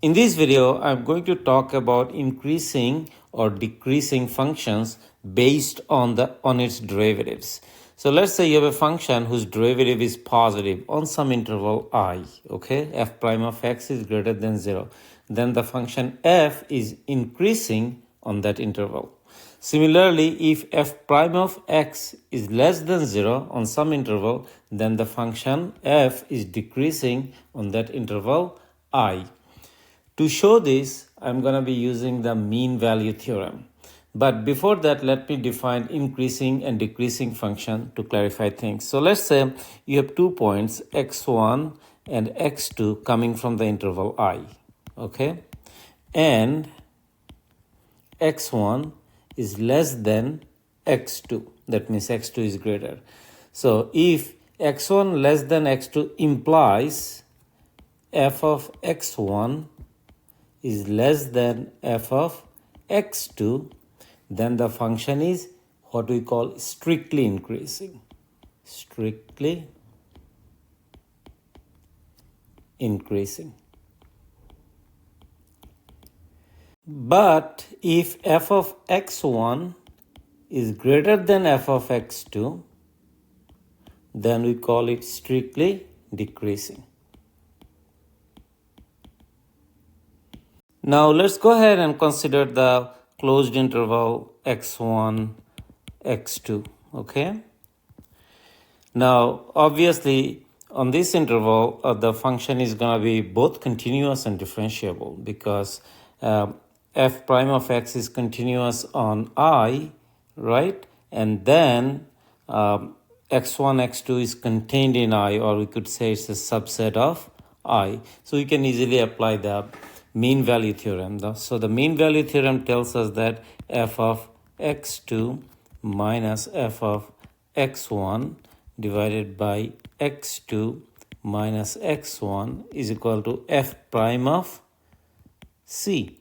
In this video, I'm going to talk about increasing or decreasing functions based on its derivatives. So let's say you have a function whose derivative is positive on some interval I, okay? F prime of x is greater than 0. Then the function f is increasing on that interval. Similarly, if f prime of x is less than 0 on some interval, then the function f is decreasing on that interval I. To show this, I'm going to be using the mean value theorem. But before that, let me define increasing and decreasing function to clarify things. So let's say you have 2 points, x1 and x2, coming from the interval I, okay? And x1 is less than x2. That means x2 is greater. So if x1 less than x2 implies f of x1 is less than f of x2, then the function is what we call strictly increasing. Strictly increasing. But if f of x1 is greater than f of x2, then we call it strictly decreasing. Now let's go ahead and consider the closed interval x1, x2, okay? Now, obviously, on this interval, the function is going to be both continuous and differentiable because f prime of x is continuous on I, right? And then x1, x2 is contained in I, or we could say it's a subset of I. So we can easily apply the mean value theorem. So the mean value theorem tells us that f of x2 minus f of x1 divided by x2 minus x1 is equal to f prime of c,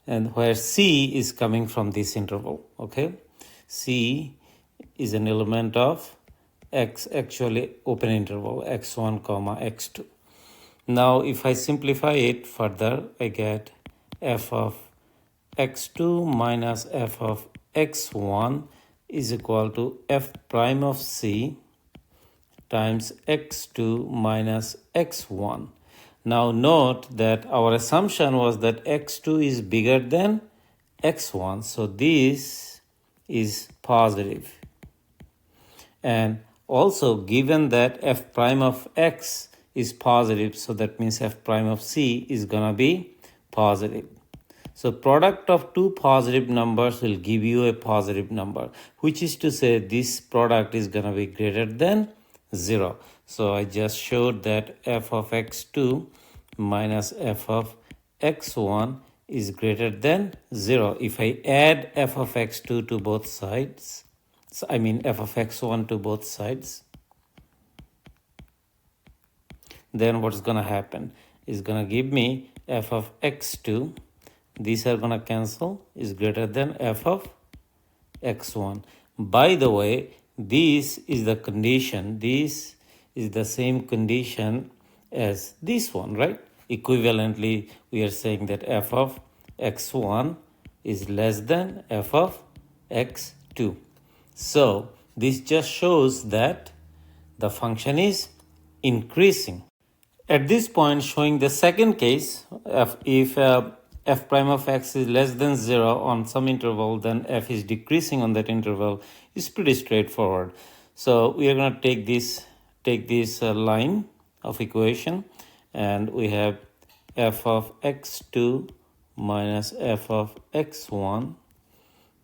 and where c is coming from this interval, okay? C is an element of x, actually open interval, x1 comma x2. Now, if I simplify it further, I get f of x2 minus f of x1 is equal to f prime of c times x2 minus x1. Now, note that our assumption was that x2 is bigger than x1. So, this is positive. And also, given that f prime of x is positive, so that means f prime of c is gonna be positive. So product of two positive numbers will give you a positive number, which is to say this product is gonna be greater than 0. So I just showed that f of x2 minus f of x1 is greater than 0. If I add f of x2 to both sides, so I mean f of x1 to both sides, then what's going to happen is going to give me f of x2, these are going to cancel, is greater than f of x1. By the way, this is the condition, this is the same condition as this one, right? Equivalently, we are saying that f of x1 is less than f of x2. So this just shows that the function is increasing. At this point, showing the second case, if f prime of x is less than 0 on some interval, then f is decreasing on that interval, is pretty straightforward. So we are going to take this line of equation, and we have f of x2 minus f of x1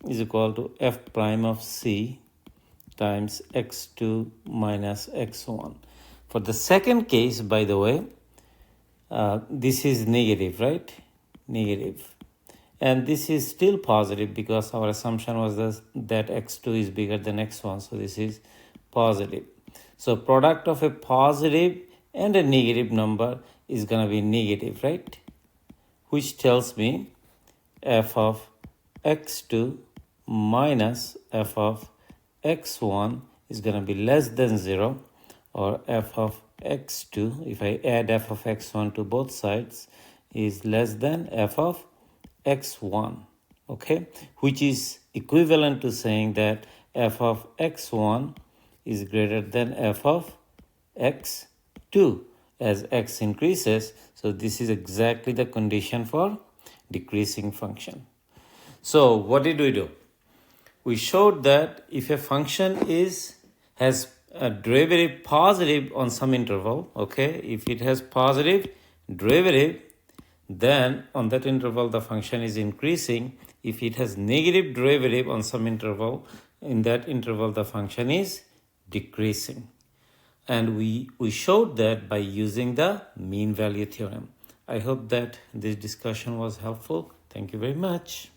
is equal to f prime of c times x2 minus x1. For the second case, by the way, this is negative, right? Negative. And this is still positive because our assumption was that x2 is bigger than x1. So this is positive. So product of a positive and a negative number is going to be negative, right? Which tells me f of x2 minus f of x1 is going to be less than 0, or f of x2, if I add f of x1 to both sides, is less than f of x1, okay, which is equivalent to saying that f of x1 is greater than f of x2 as x increases. So this is exactly the condition for decreasing function. So what did we do? We showed that if a function has a derivative positive on some interval, okay, if it has positive derivative, then on that interval the function is increasing. If it has negative derivative on some interval, in that interval the function is decreasing. And we showed that by using the mean value theorem. I hope that this discussion was helpful. Thank you very much.